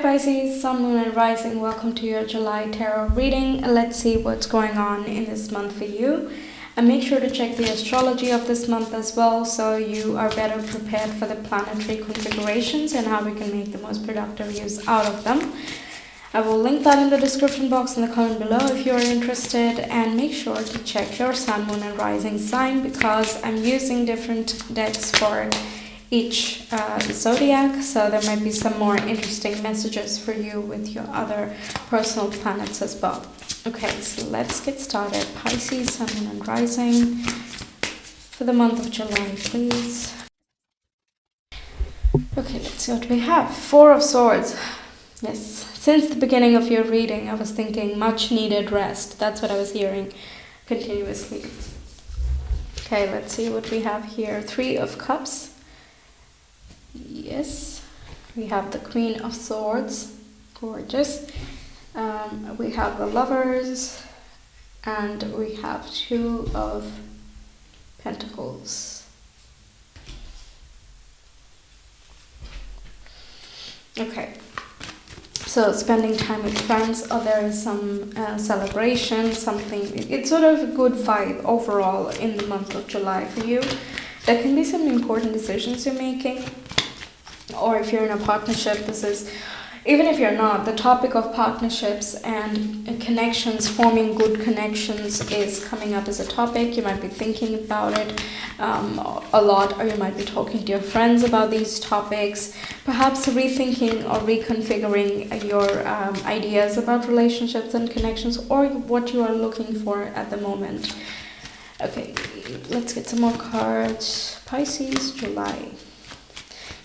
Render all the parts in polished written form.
Pisces, Sun, Moon and Rising, welcome to your July Tarot reading. Let's see what's going on in this month for you. And make sure to check the astrology of this month as well, so you are better prepared for the planetary configurations and how we can make the most productive use out of them. I will link that in the description box in the comment below if you're interested, and make sure to check your Sun, Moon and Rising sign, because I'm using different decks for each zodiac, so there might be some more interesting messages for you with your other personal planets as well. Okay, so let's get started. Pisces, Sun, Moon and Rising for the month of July, please. Okay, let's see what we have. Four of Swords. Yes, since the beginning of your reading, I was thinking much needed rest. That's what I was hearing continuously. Okay, let's see what we have here. Three of Cups. Yes, we have the Queen of Swords. Gorgeous. We have the Lovers, and we have Two of Pentacles. Okay, so spending time with friends, or there is some celebration, something. It's sort of a good vibe overall in the month of July for you. There can be some important decisions you're making, or if you're in a partnership, this is, even if you're not, the topic of partnerships and connections, forming good connections is coming up as a topic. You might be thinking about it a lot, or you might be talking to your friends about these topics, perhaps rethinking or reconfiguring your ideas about relationships and connections, or what you are looking for at the moment. Okay, let's get some more cards. Pisces, July.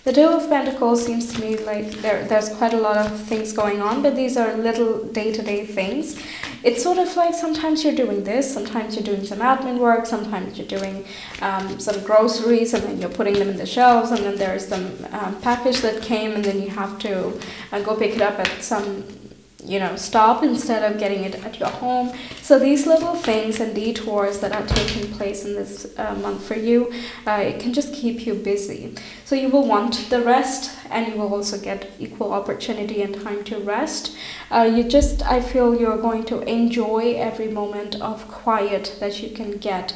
The Two of Pentacles seems to me like there's quite a lot of things going on, but these are little day-to-day things. It's sort of like sometimes you're doing this, sometimes you're doing some admin work, sometimes you're doing some groceries, and then you're putting them in the shelves, and then there's some package that came, and then you have to go pick it up at some stop instead of getting it at your home. So these little things and detours that are taking place in this month for you, it can just keep you busy. So you will want the rest, and you will also get equal opportunity and time to rest. I feel you're going to enjoy every moment of quiet that you can get,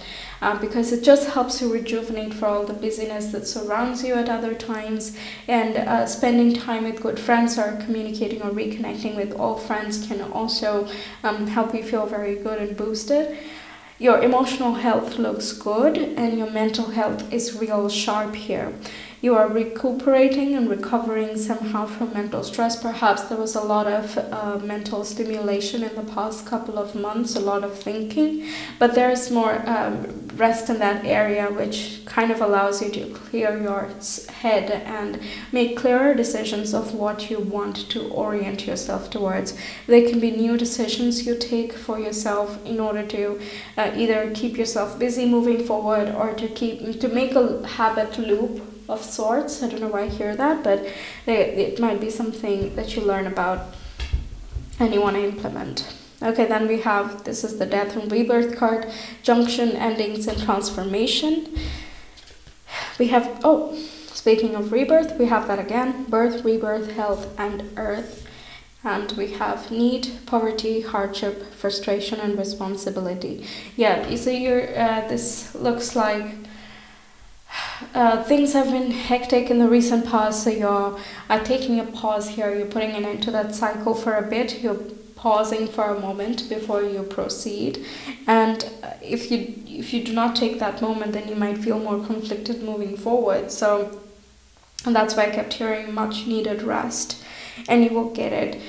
because it just helps you rejuvenate for all the busyness that surrounds you at other times. And spending time with good friends, or communicating or reconnecting with old friends, can also help you feel very good and boosted. Your emotional health looks good, and your mental health is real sharp here. You are recuperating and recovering somehow from mental stress. Perhaps there was a lot of mental stimulation in the past couple of months, a lot of thinking, but there is more rest in that area, which kind of allows you to clear your head and make clearer decisions of what you want to orient yourself towards. There can be new decisions you take for yourself in order to either keep yourself busy moving forward, or to make a habit loop of sorts. I don't know why I hear that, but it might be something that you learn about and you want to implement. Okay, then we have, this is the Death and Rebirth card, Junction, Endings and Transformation. We have, speaking of rebirth, we have that again, Birth, Rebirth, Health and Earth. And we have need, poverty, hardship, frustration and responsibility. Yeah, so this looks like things have been hectic in the recent past, so you're taking a pause here. You're putting an end to that cycle for a bit. You're pausing for a moment before you proceed, and if you do not take that moment, then you might feel more conflicted moving forward. So, and that's why I kept hearing much needed rest, and you will get it.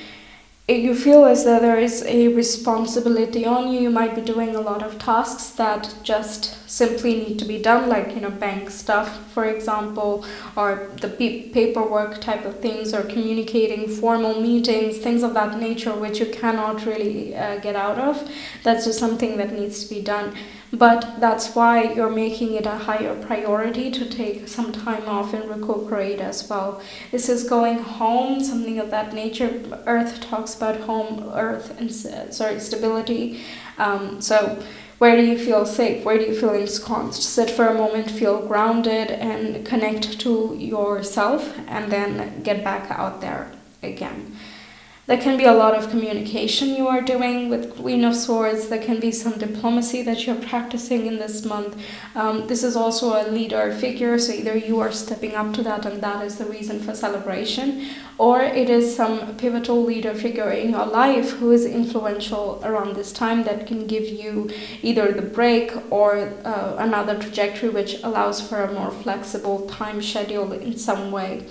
You feel as though there is a responsibility on you. You might be doing a lot of tasks that just simply need to be done, like bank stuff, for example, or the paperwork type of things, or communicating formal meetings, things of that nature, which you cannot really get out of. That's just something that needs to be done. But that's why you're making it a higher priority to take some time off and recuperate as well. This is going home, something of that nature. Earth talks about home, earth, and stability. So where do you feel safe? Where do you feel ensconced? Sit for a moment, feel grounded, and connect to yourself, and then get back out there again. There can be a lot of communication you are doing with Queen of Swords. There can be some diplomacy that you're practicing in this month. This is also a leader figure, so either you are stepping up to that and that is the reason for celebration, or it is some pivotal leader figure in your life who is influential around this time that can give you either the break or another trajectory which allows for a more flexible time schedule in some way.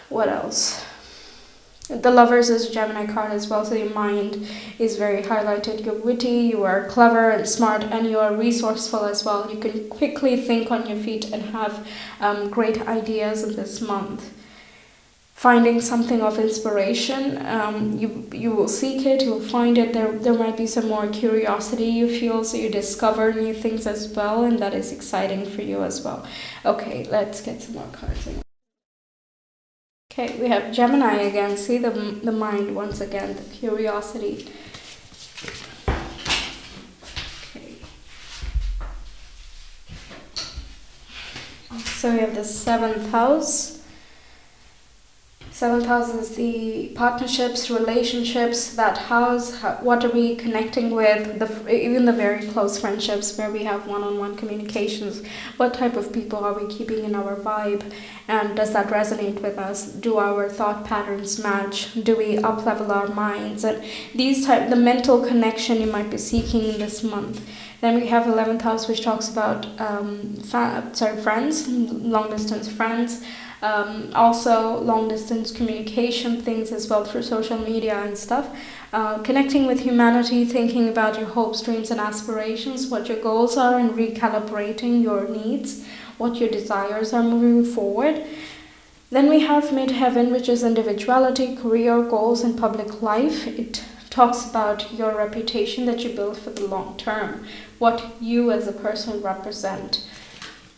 What else? The Lovers is a Gemini card as well, so your mind is very highlighted. You're witty, you are clever and smart, and you are resourceful as well. You can quickly think on your feet and have great ideas in this month. Finding something of inspiration, you will seek it, you will find it. There might be some more curiosity you feel, so you discover new things as well, and that is exciting for you as well. Okay, let's get some more cards in. Okay, we have Gemini again. See the mind once again, the curiosity. Okay. So we have the 7th house. 7th house is the partnerships, relationships, that house. What are we connecting with? Even the very close friendships where we have one-on-one communications. What type of people are we keeping in our vibe? And does that resonate with us? Do our thought patterns match? Do we up-level our minds? And the mental connection you might be seeking in this month. Then we have 11th house, which talks about friends, long-distance friends. Also long distance communication things as well through social media and stuff. Connecting with humanity, thinking about your hopes, dreams and aspirations, what your goals are, and recalibrating your needs, what your desires are moving forward. Then we have midheaven, which is individuality, career, goals and public life. It talks about your reputation that you build for the long term, what you as a person represent.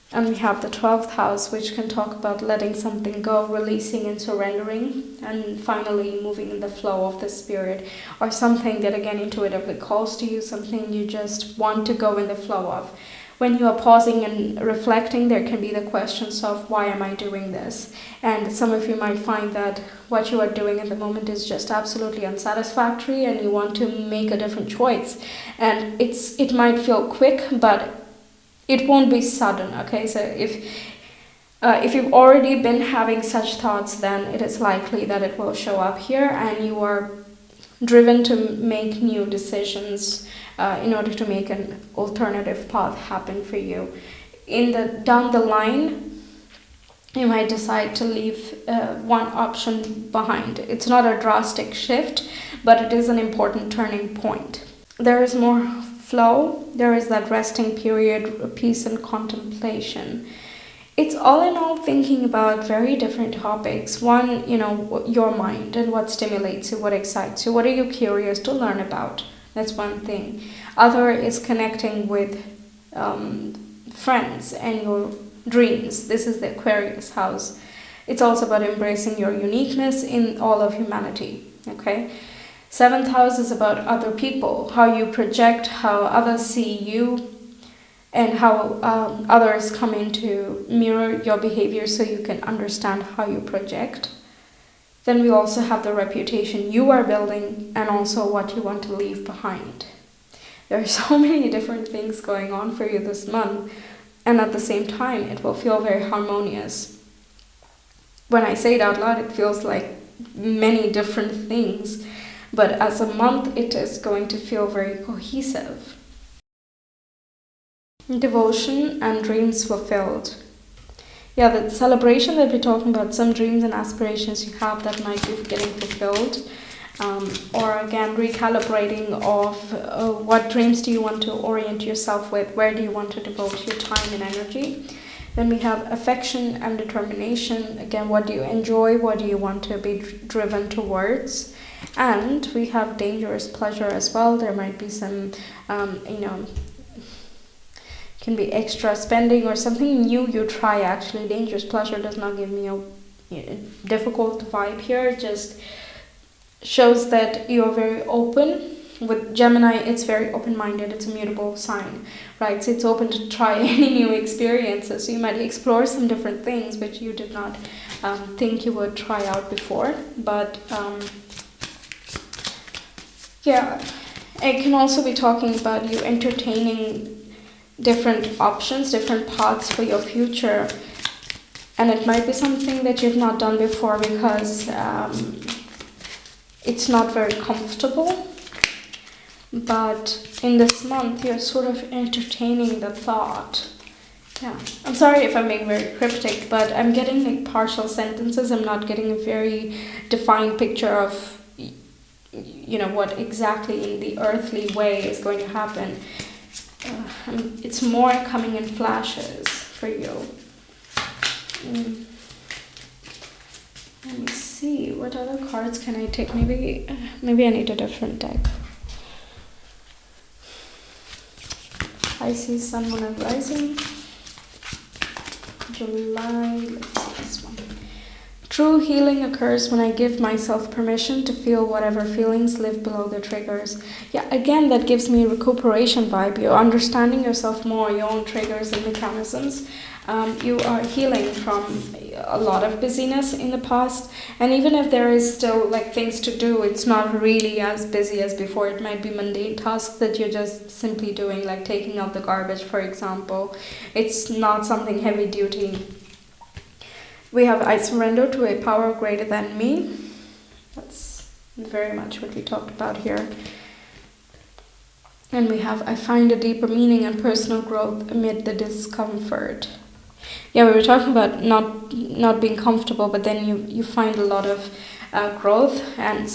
And we have the 12th house, which can talk about letting something go, releasing and surrendering, and finally moving in the flow of the spirit, or something that again intuitively calls to you, something you just want to go in the flow of. When you are pausing and reflecting, there can be the questions of why am I doing this? And some of you might find that what you are doing at the moment is just absolutely unsatisfactory and you want to make a different choice. And it might feel quick, but it won't be sudden, okay? So if you've already been having such thoughts, then it is likely that it will show up here and you are driven to make new decisions in order to make an alternative path happen for you. Down the line, you might decide to leave one option behind. It's not a drastic shift, but it is an important turning point. There is more flow, there is that resting period, peace and contemplation. It's all in all thinking about very different topics. One, your mind and what stimulates you, what excites you, what are you curious to learn about? That's one thing. Other is connecting with friends and your dreams. This is the Aquarius house. It's also about embracing your uniqueness in all of humanity, okay? 7th house is about other people, how you project, how others see you, and how others come in to mirror your behavior so you can understand how you project. Then we also have the reputation you are building and also what you want to leave behind. There are so many different things going on for you this month, and at the same time, it will feel very harmonious. When I say it out loud, it feels like many different things. But as a month, it is going to feel very cohesive. Devotion and dreams fulfilled. Yeah, the celebration that we're talking about, some dreams and aspirations you have that might be getting fulfilled. Or again, recalibrating of what dreams do you want to orient yourself with, where do you want to devote your time and energy. Then we have affection and determination. Again, what do you enjoy, what do you want to be driven towards. And we have dangerous pleasure as well. There might be some, can be extra spending or something new you try. Actually, dangerous pleasure does not give me a difficult vibe here. It just shows that you're very open. With Gemini, it's very open-minded. It's a mutable sign, right? So it's open to try any new experiences. So you might explore some different things which you did not think you would try out before. But yeah, it can also be talking about you entertaining different options, different paths for your future. And it might be something that you've not done before because it's not very comfortable. But in this month, you're sort of entertaining the thought. Yeah, I'm sorry if I'm being very cryptic, but I'm getting like partial sentences. I'm not getting a very defined picture of, you know, what exactly in the earthly way is going to happen. It's more coming in flashes for you. Let me see, what other cards can I take? Maybe I need a different deck. Pisces, Sun, Moon, and Rising. July, let's see this one. True healing occurs when I give myself permission to feel whatever feelings live below the triggers. Yeah, again, that gives me a recuperation vibe. You're understanding yourself more, your own triggers and mechanisms. You are healing from a lot of busyness in the past, and even if there is still like things to do, it's not really as busy as before. It might be mundane tasks that you're just simply doing, like taking out the garbage, for example. It's not something heavy duty. We have I surrender to a power greater than me. That's very much what we talked about here. And we have I find a deeper meaning and personal growth amid the discomfort. Yeah, we were talking about not being comfortable, but then you find a lot of growth and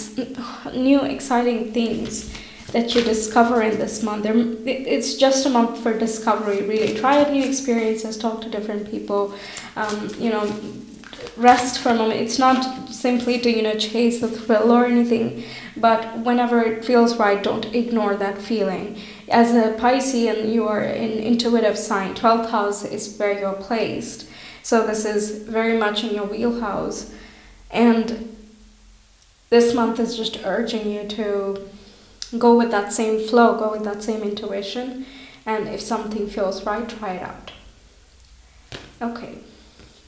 new exciting things that you discover in this month. It's just a month for discovery, really. Try out new experiences, talk to different people, rest for a moment. It's not simply to, chase the thrill or anything, but whenever it feels right, don't ignore that feeling. As a Piscean, you are an intuitive sign. 12th house is where you're placed. So this is very much in your wheelhouse. And this month is just urging you to go with that same flow, go with that same intuition. And if something feels right, try it out. Okay.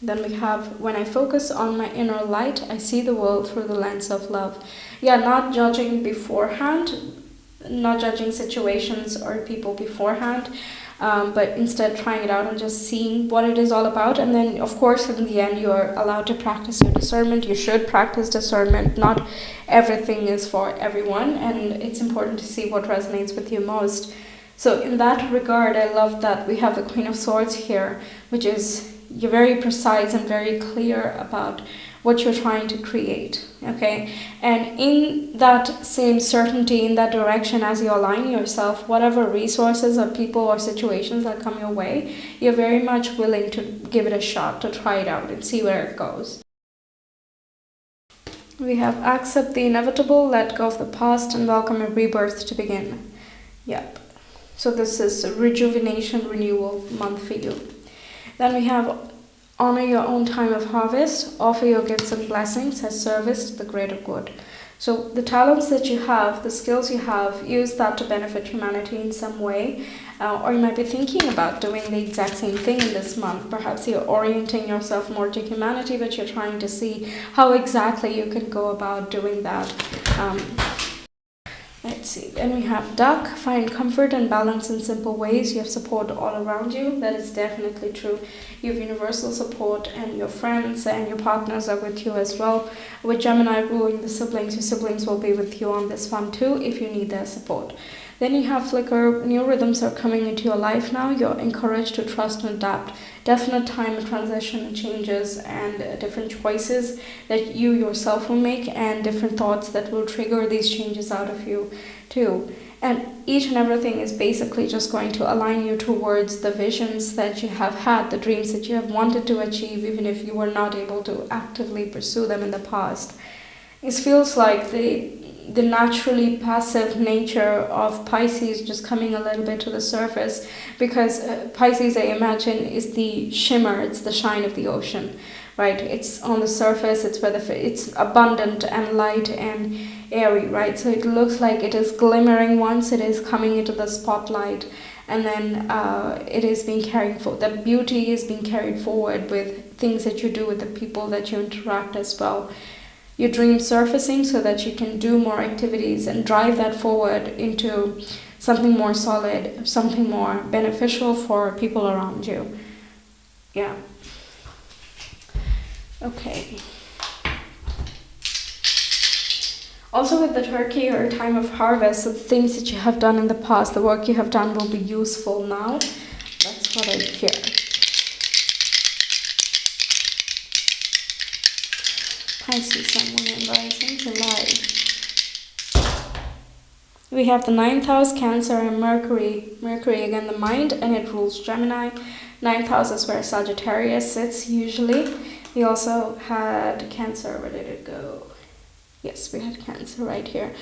Then we have, when I focus on my inner light, I see the world through the lens of love. Yeah, not judging beforehand, not judging situations or people beforehand, but instead trying it out and just seeing what it is all about. And then, of course, in the end, you are allowed to practice your discernment. You should practice discernment. Not everything is for everyone, and it's important to see what resonates with you most. So in that regard, I love that we have the Queen of Swords here, which is you're very precise and very clear about what you're trying to create, okay? And in that same certainty, in that direction, as you align yourself, whatever resources or people or situations that come your way, you're very much willing to give it a shot, to try it out and see where it goes. We have accept the inevitable, let go of the past, and welcome a rebirth to begin. Yep. So this is a rejuvenation, renewal month for you. Then we have honor your own time of harvest, offer your gifts and blessings as service to the greater good. So the talents that you have, the skills you have, use that to benefit humanity in some way. Or you might be thinking about doing the exact same thing in this month. Perhaps you're orienting yourself more to humanity, but you're trying to see how exactly you can go about doing that. Let's see, then we have duck, find comfort and balance in simple ways. You have support all around you. That is definitely true. You have universal support, and your friends and your partners are with you as well. With Gemini ruling the siblings, your siblings will be with you on this one too if you need their support. Then you have flicker, new rhythms are coming into your life now. You're encouraged to trust and adapt. Definite time of transition, changes, and different choices that you yourself will make, and different thoughts that will trigger these changes out of you too. And each and everything is basically just going to align you towards the visions that you have had, the dreams that you have wanted to achieve, even if you were not able to actively pursue them in the past. It feels like the naturally passive nature of Pisces just coming a little bit to the surface, because Pisces, I imagine, is the shimmer, it's the shine of the ocean, right? It's on the surface, it's where it's abundant and light and airy, right? So it looks like it is glimmering once it is coming into the spotlight, and then it is being carried forward. The beauty is being carried forward with things that you do with the people that you interact as well. Your dream surfacing so that you can do more activities and drive that forward into something more solid, something more beneficial for people around you. Yeah. Okay. Also with the turkey or time of harvest, the things that you have done in the past, the work you have done will be useful now. That's what I hear. Pisces, Sun, Moon, and Rising, July. We have the 9th house, Cancer, and Mercury. Mercury, again, the mind, and it rules Gemini. 9th house is where Sagittarius sits usually. We also had Cancer. Where did it go? Yes, we had Cancer right here.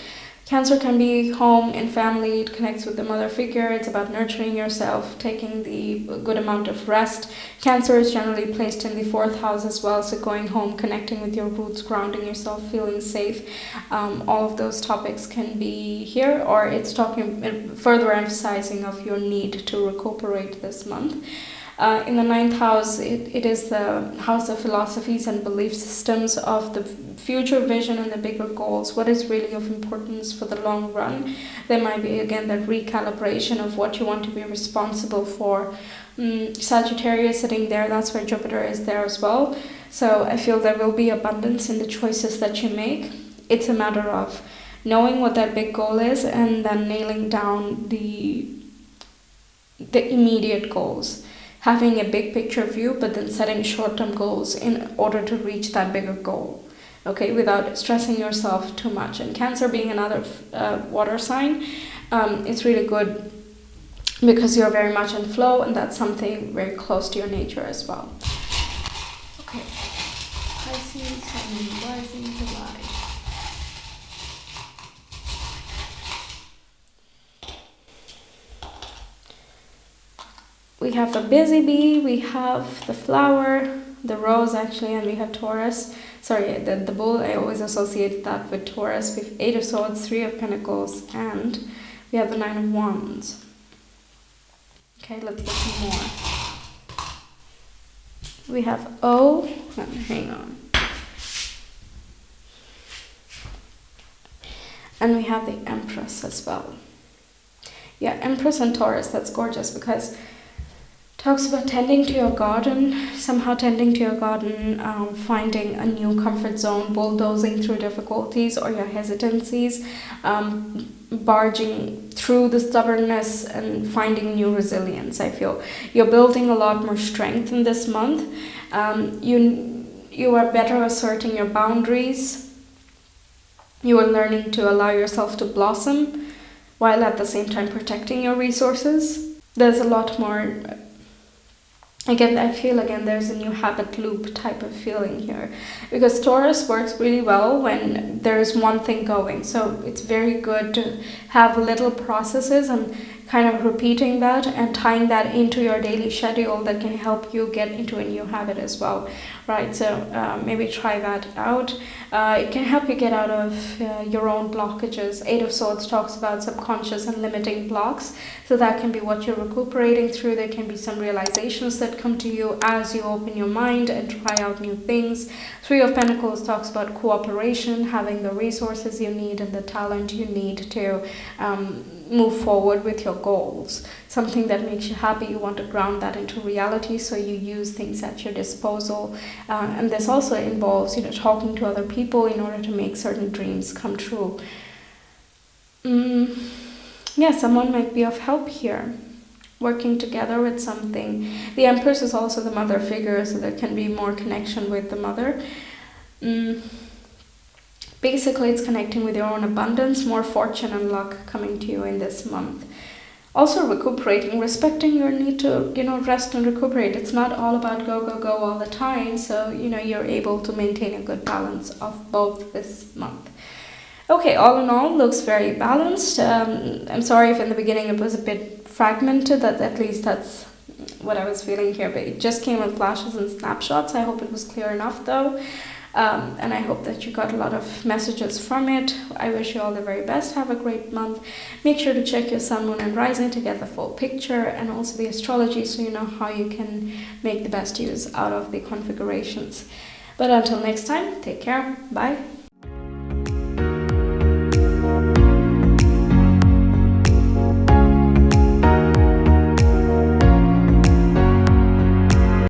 Cancer can be home and family. It connects with the mother figure. It's about nurturing yourself, taking the good amount of rest. Cancer is generally placed in the 4th house as well, so going home, connecting with your roots, grounding yourself, feeling safe. All of those topics can be here, or it's talking further emphasizing of your need to recuperate this month. In the 9th house, it is the house of philosophies and belief systems, of the future vision and the bigger goals. What is really of importance for the long run? There might be, again, that recalibration of what you want to be responsible for. Sagittarius sitting there, that's where Jupiter is there as well. So I feel there will be abundance in the choices that you make. It's a matter of knowing what that big goal is and then nailing down the immediate goals. Having a big picture view, but then setting short-term goals in order to reach that bigger goal, okay, without stressing yourself too much. And Cancer being another water sign, it's really good because you're very much in flow, and that's something very close to your nature as well. Okay, Pisces, Sun, Rising, July. We have the busy bee, we have the flower, the rose actually, and we have Taurus. Sorry, the bull, I always associate that with Taurus. We have 8 of Swords, 3 of Pentacles, and we have the 9 of Wands. Okay, let's look some more. We have hang on. And we have the Empress as well. Yeah, Empress and Taurus, that's gorgeous because talks about tending to your garden, finding a new comfort zone, bulldozing through difficulties or your hesitancies, barging through the stubbornness and finding new resilience. I feel you're building a lot more strength in this month. You are better asserting your boundaries. You are learning to allow yourself to blossom while at the same time protecting your resources. There's a lot more. Again, I feel there's a new habit loop type of feeling here, because Taurus works really well when there's one thing going. So it's very good to have little processes and kind of repeating that and tying that into your daily schedule that can help you get into a new habit as well, right? So maybe try that out. It can help you get out of your own blockages. 8 of Swords talks about subconscious and limiting blocks. So that can be what you're recuperating through. There can be some realizations that come to you as you open your mind and try out new things. 3 of Pentacles talks about cooperation, having the resources you need and the talent you need to move forward with your goals. Something that makes you happy, you want to ground that into reality, so you use things at your disposal. And this also involves, talking to other people in order to make certain dreams come true. Yeah, someone might be of help here, working together with something. The Empress is also the mother figure, so there can be more connection with the mother. Basically, it's connecting with your own abundance, more fortune and luck coming to you in this month. Also recuperating, respecting your need to, rest and recuperate. It's not all about go, go, go all the time. So, you're able to maintain a good balance of both this month. Okay, all in all, looks very balanced. I'm sorry if in the beginning it was a bit fragmented. At least that's what I was feeling here. But it just came in flashes and snapshots. I hope it was clear enough though. And I hope that you got a lot of messages from it. I wish you all the very best. Have a great month. Make sure to check your sun, moon, and rising to get the full picture, and also the astrology, so you know how you can make the best use out of the configurations. But until next time, take care. Bye.